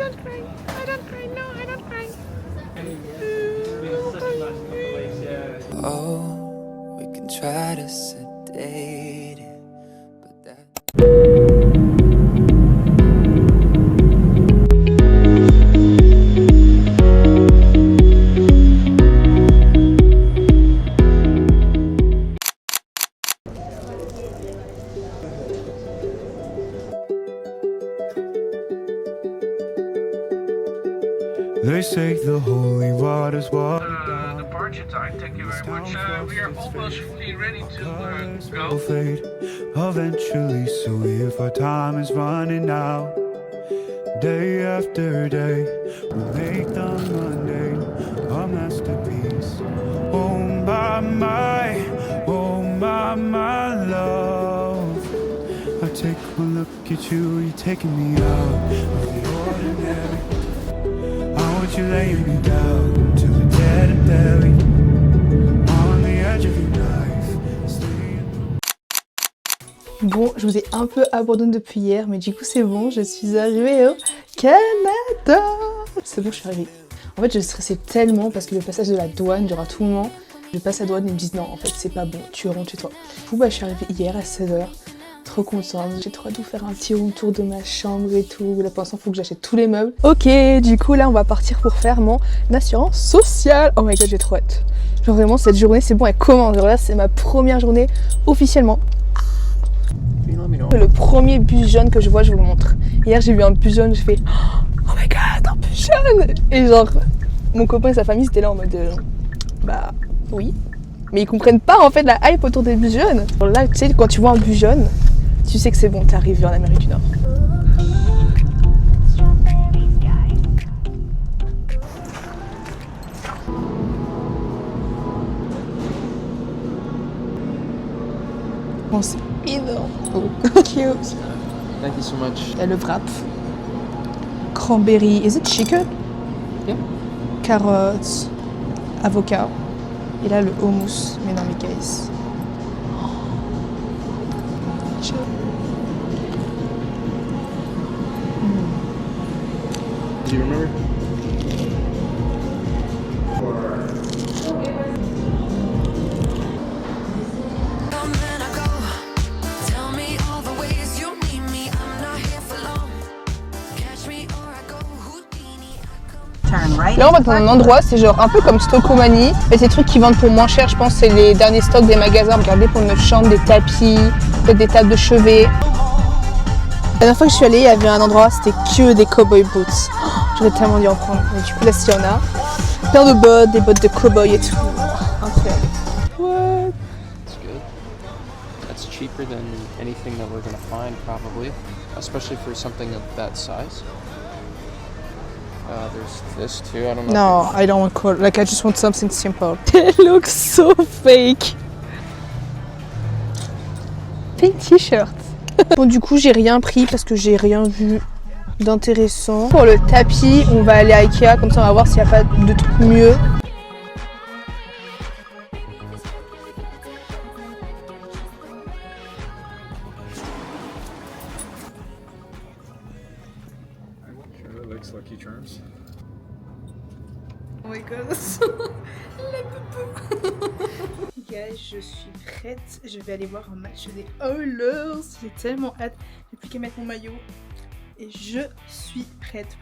don't cry. I don't cry. No, I don't cry. Oh, we can try to sedate it, but that. They say the holy waters water Departure time, thank you very much. We are almost fully ready to go. fade eventually. So if our time is running out, day after day, we'll make the mundane a masterpiece. Oh my love. I take one look at you, you're taking me out of the ordinary. I want you laying me down to the dead and buried on the edge of your knife. Bon, je vous ai un peu abandonné depuis hier, mais du coup c'est bon, je suis arrivée au Canada. C'est bon, je suis arrivée. En fait, je stressais tellement parce que le passage de la douane dure un tout moment. Je passe la douane et ils me disent non, en fait, c'est pas bon, tu rentres chez toi. Du coup, bah, je suis arrivée hier à 16h. Trop contente, j'ai trop hâte de faire un petit room tour de ma chambre et tout. Là pour l'instant faut que j'achète tous les meubles. Ok, du coup là on va partir pour faire mon assurance sociale. Oh my god, j'ai trop hâte. Genre vraiment cette journée c'est bon, elle commence. Genre là c'est ma première journée officiellement. Le premier bus jaune que je vois, je vous le montre. Hier j'ai vu un bus jaune, je fais oh my god, un bus jaune. Et genre mon copain et sa famille c'était là en mode bah oui. Mais ils comprennent pas en fait la hype autour des bus jaunes. Là tu sais quand tu vois un bus jaune, tu sais que c'est bon, t'arrives en Amérique du Nord. Bon, c'est énorme. Oh, cute. Thank you so much. Il y a le wrap. Cranberry. Is it chicken? Yeah. Carottes. Avocat. Et là, le hummus. Mais non, mais guys. Do you remember? Là on va dans un endroit, c'est genre un peu comme Stockomanie, mais ces trucs qui vendent pour moins cher, je pense c'est les derniers stocks des magasins. Regardez pour notre chambre, des tapis, peut-être des tables de chevet. La dernière fois que je suis allée, il y avait un endroit, c'était que des cowboy boots. Oh, j'aurais tellement dû en prendre, mais du coup là s'il y en a. Plein de bottes, des bottes de cowboy et tout. Incroyable. What? That's good. That's cheaper than anything that we're gonna find probably, especially for something of that size. There's this too. I don't know. No, I don't want cool. Like I just want something simple. It looks so fake. Pink t-shirt. Bon du coup j'ai rien pris parce que j'ai rien vu d'intéressant. Pour le tapis, on va aller à Ikea, comme ça on va voir s'il n'y a pas de trucs mieux. Lucky Charms. Oh my god, la poupou. Guys, je suis prête. Je vais aller voir un match des Oilers. J'ai tellement hâte. J'ai plus qu'à mettre mon maillot. Et je suis prête.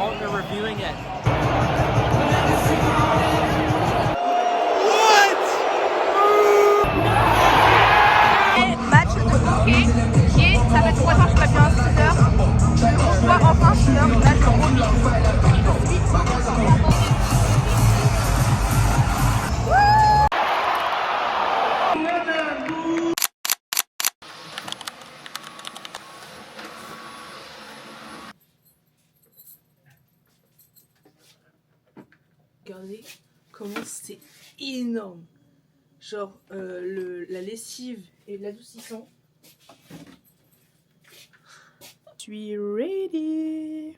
Oh, they're reviewing it. Match de hockey qui est, ça fait 3 ans que je suis pas bien à 6 heures. On voit enfin 6 heures, là je remis. regardez comment c'est énorme. Genre la lessive et l'adoucissant. Je suis ready.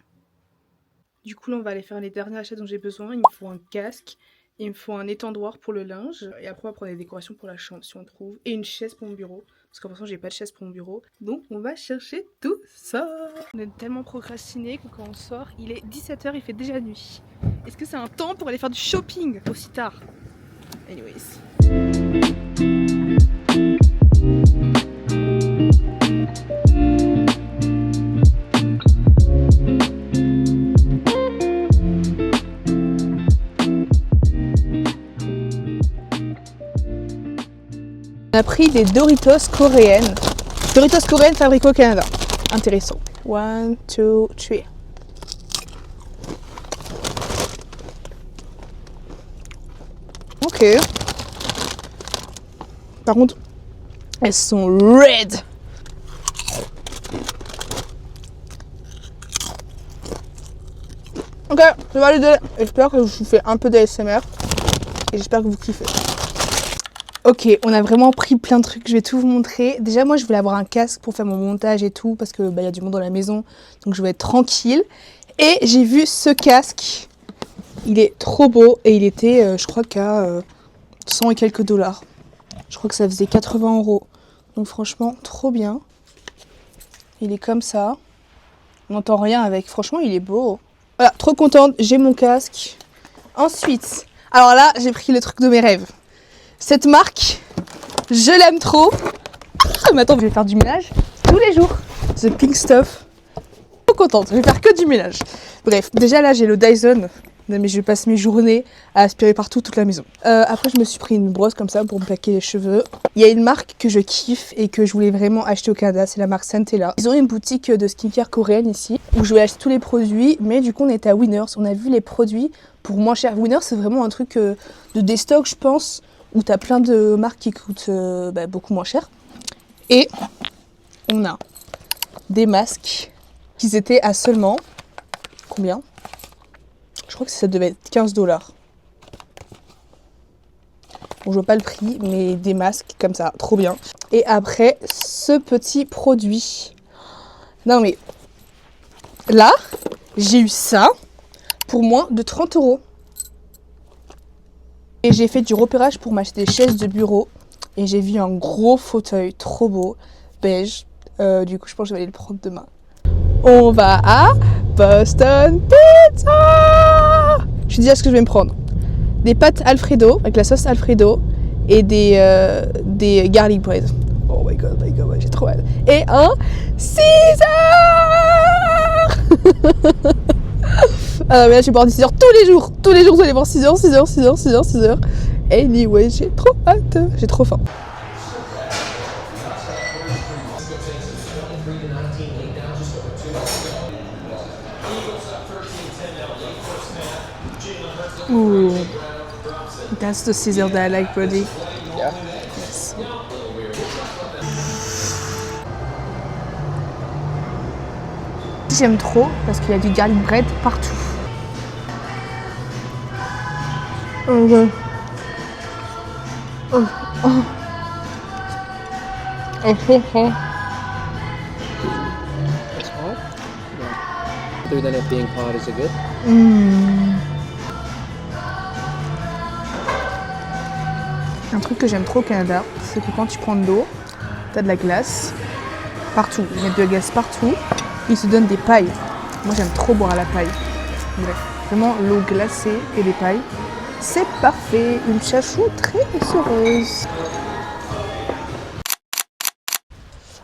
Du coup là on va aller faire les derniers achats dont j'ai besoin. Il me faut un casque, il me faut un étendoir pour le linge. Et après on va prendre des décorations pour la chambre si on trouve. Et une chaise pour mon bureau. Parce qu'en passant j'ai pas de chaise pour mon bureau. Donc on va chercher tout ça. On est tellement procrastiné que quand on sort, il est 17 h, il fait déjà nuit. Est-ce que c'est un temps pour aller faire du shopping aussi tard? Anyways. On a pris des Doritos coréennes. Doritos coréennes fabriquées au Canada. Intéressant. 1, 2, 3. Ok. Par contre, elles sont red. Ok, je vais valider. J'espère que je vous fais un peu d'ASMR. Et j'espère que vous kiffez. Ok, on a vraiment pris plein de trucs, je vais tout vous montrer. Déjà moi je voulais avoir un casque pour faire mon montage et tout parce que y a du monde dans la maison, donc je vais être tranquille. Et j'ai vu ce casque, il est trop beau et il était je crois qu'à 100 et quelques dollars. Je crois que ça faisait 80 €. Donc franchement trop bien. Il est comme ça, on n'entend rien avec, franchement il est beau. Voilà, trop contente, j'ai mon casque. Ensuite, alors là j'ai pris le truc de mes rêves. Cette marque, je l'aime trop. Mais attends, je vais faire du ménage tous les jours. The Pink Stuff. Trop contente, je vais faire que du ménage. Bref, déjà là j'ai le Dyson. Mais je passe mes journées à aspirer partout toute la maison. Après je me suis pris une brosse comme ça pour me plaquer les cheveux. Il y a une marque que je kiffe et que je voulais vraiment acheter au Canada, c'est la marque Centella. Ils ont une boutique de skincare coréenne ici où je voulais acheter tous les produits, mais du coup on était à Winners, on a vu les produits pour moins cher. Winners c'est vraiment un truc de déstock je pense, où tu as plein de marques qui coûtent beaucoup moins cher. Et on a des masques qui étaient à seulement... Combien? Je crois que ça devait être 15 $. Bon, je vois pas le prix, mais des masques comme ça, trop bien. Et après, ce petit produit. Non mais, là, j'ai eu ça pour moins de 30 €. Et j'ai fait du repérage pour m'acheter des chaises de bureau. Et j'ai vu un gros fauteuil trop beau, beige. Du coup, je pense que je vais aller le prendre demain. On va à Boston Pizza. Je dis à ce que je vais me prendre. Des pâtes Alfredo, avec la sauce Alfredo. Et des garlic bread. Oh my god, j'ai trop hâte. Et un Caesar. Ah mais là je vais boire des 6 heures tous les jours vous allez voir 6 heures. Anyway, j'ai trop hâte, j'ai trop faim. Ooh, that's the Caesar that I like, buddy. Yeah. Yes. J'aime trop parce qu'il y a du garlic bread partout. Okay. It's hot? Yeah. Other than it being hot, is it good? Un truc que j'aime trop au Canada, c'est que quand tu prends de l'eau, t'as de la glace partout. Ils mettent de la glace partout. Ils se donnent des pailles. Moi j'aime trop boire à la paille. Bref, vraiment l'eau glacée et des pailles. C'est parfait, une chachou très heureuse.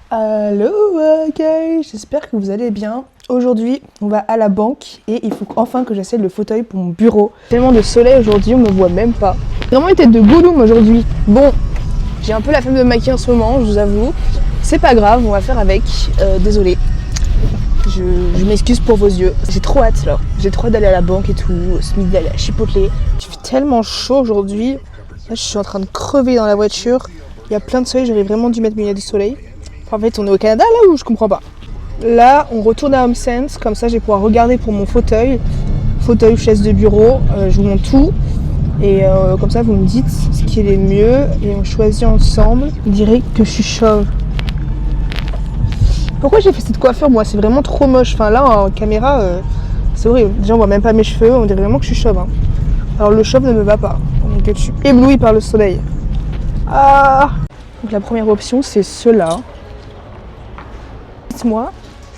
Hello guys, j'espère que vous allez bien. Aujourd'hui, on va à la banque et il faut enfin que j'achète le fauteuil pour mon bureau. Tellement de soleil aujourd'hui, on me voit même pas. Vraiment une tête de Gollum aujourd'hui. Bon, j'ai un peu la flemme de me maquiller en ce moment, je vous avoue. C'est pas grave, on va faire avec. Désolée. Je m'excuse pour vos yeux. J'ai trop hâte là. J'ai trop hâte d'aller à la banque et tout. Ce midi d'aller à Chipotle. Il fait tellement chaud aujourd'hui. Là, je suis en train de crever dans la voiture. Il y a plein de soleil. J'aurais vraiment dû mettre mes lunettes de soleil. Enfin, en fait, on est au Canada là ou je comprends pas. Là, on retourne à HomeSense. Comme ça, je vais pouvoir regarder pour mon fauteuil. fauteuil ou chaise de bureau. Je vous montre tout. Et comme ça, vous me dites ce qui est le mieux. Et on choisit ensemble. On dirait que je suis chauve. Pourquoi j'ai fait cette coiffure, moi? C'est vraiment trop moche. Enfin, là, en caméra, c'est horrible. Déjà, on voit même pas mes cheveux. On dirait vraiment que je suis chauve. Hein. Alors, le chauve ne me va pas. Donc, je suis éblouie par le soleil. Ah! Donc, la première option, c'est ceux-là. Dites-moi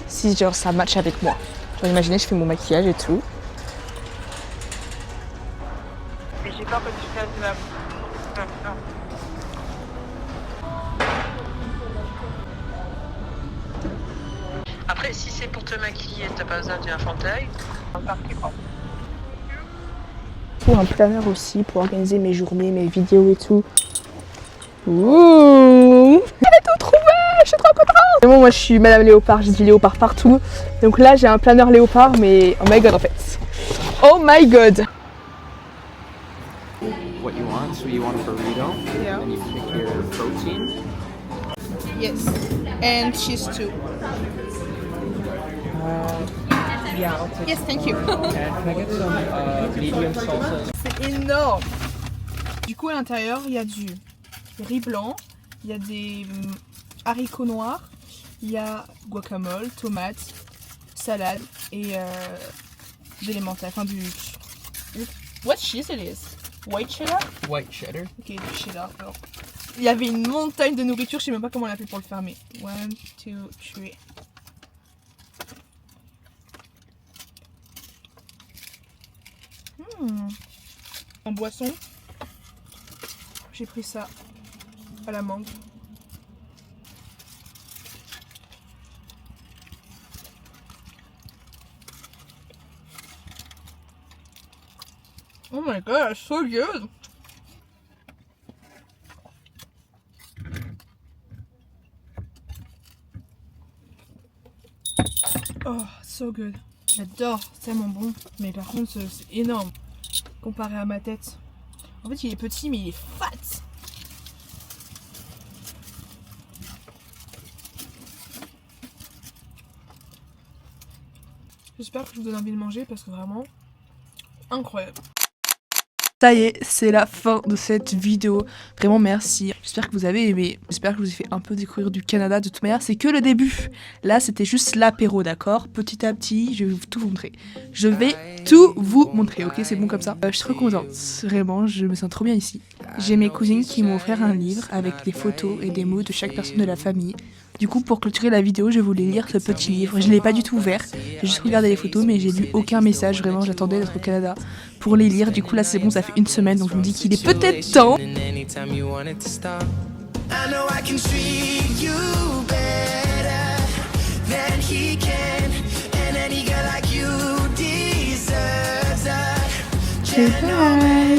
si genre ça match avec moi. Genre, imaginez, je fais mon maquillage et tout. Mais j'ai peur que tu fasses de la... Après, si c'est pour te maquiller, t'as pas besoin d'un fauteuil. Pour un planeur aussi, pour organiser mes journées, mes vidéos et tout. Ouh! J'ai tout trouvé! Je suis trop contente! Vraiment, moi je suis Madame Léopard, j'ai du léopard partout. Donc là, j'ai un planeur léopard, mais oh my god en fait. Oh my god! What you want? So you want a burrito? Yeah. And you pick your protein. Yes. And cheese too. Yeah, I'll take. Yes, thank you. And can I get some medium salsa? C'est énorme! Du coup, à l'intérieur, il y a du riz blanc, il y a des haricots noirs, il y a guacamole, tomates, salade et de l'emmental, enfin du... What cheese it is? White cheddar? White cheddar. Ok, du cheddar. Alors, il y avait une montagne de nourriture, je sais même pas comment on l'a fait pour le fermer. 1, 2, 3. En boisson, j'ai pris ça à la mangue. Oh my god, that's so good! Oh, so good. J'adore, c'est tellement bon. Mais par contre, c'est énorme comparé à ma tête. En fait, il est petit, mais il est fat. J'espère que je vous donne envie de manger parce que vraiment, incroyable. Ça y est, c'est la fin de cette vidéo. Vraiment merci. J'espère que vous avez aimé. J'espère que je vous ai fait un peu découvrir du Canada. De toute manière, c'est que le début. Là, c'était juste l'apéro, d'accord? Petit à petit, je vais tout vous montrer. Je vais tout vous montrer, ok? C'est bon comme ça? Je suis trop contente. Vraiment, je me sens trop bien ici. J'ai mes cousines qui m'ont offert un livre avec des photos et des mots de chaque personne de la famille. Du coup, pour clôturer la vidéo, je voulais lire ce petit livre. Je ne l'ai pas du tout ouvert. J'ai juste regardé les photos, mais j'ai lu aucun message. Vraiment, j'attendais d'être au Canada pour les lire. Du coup, là, c'est bon, ça fait une semaine. Donc, je me dis qu'il est peut-être temps. Bye.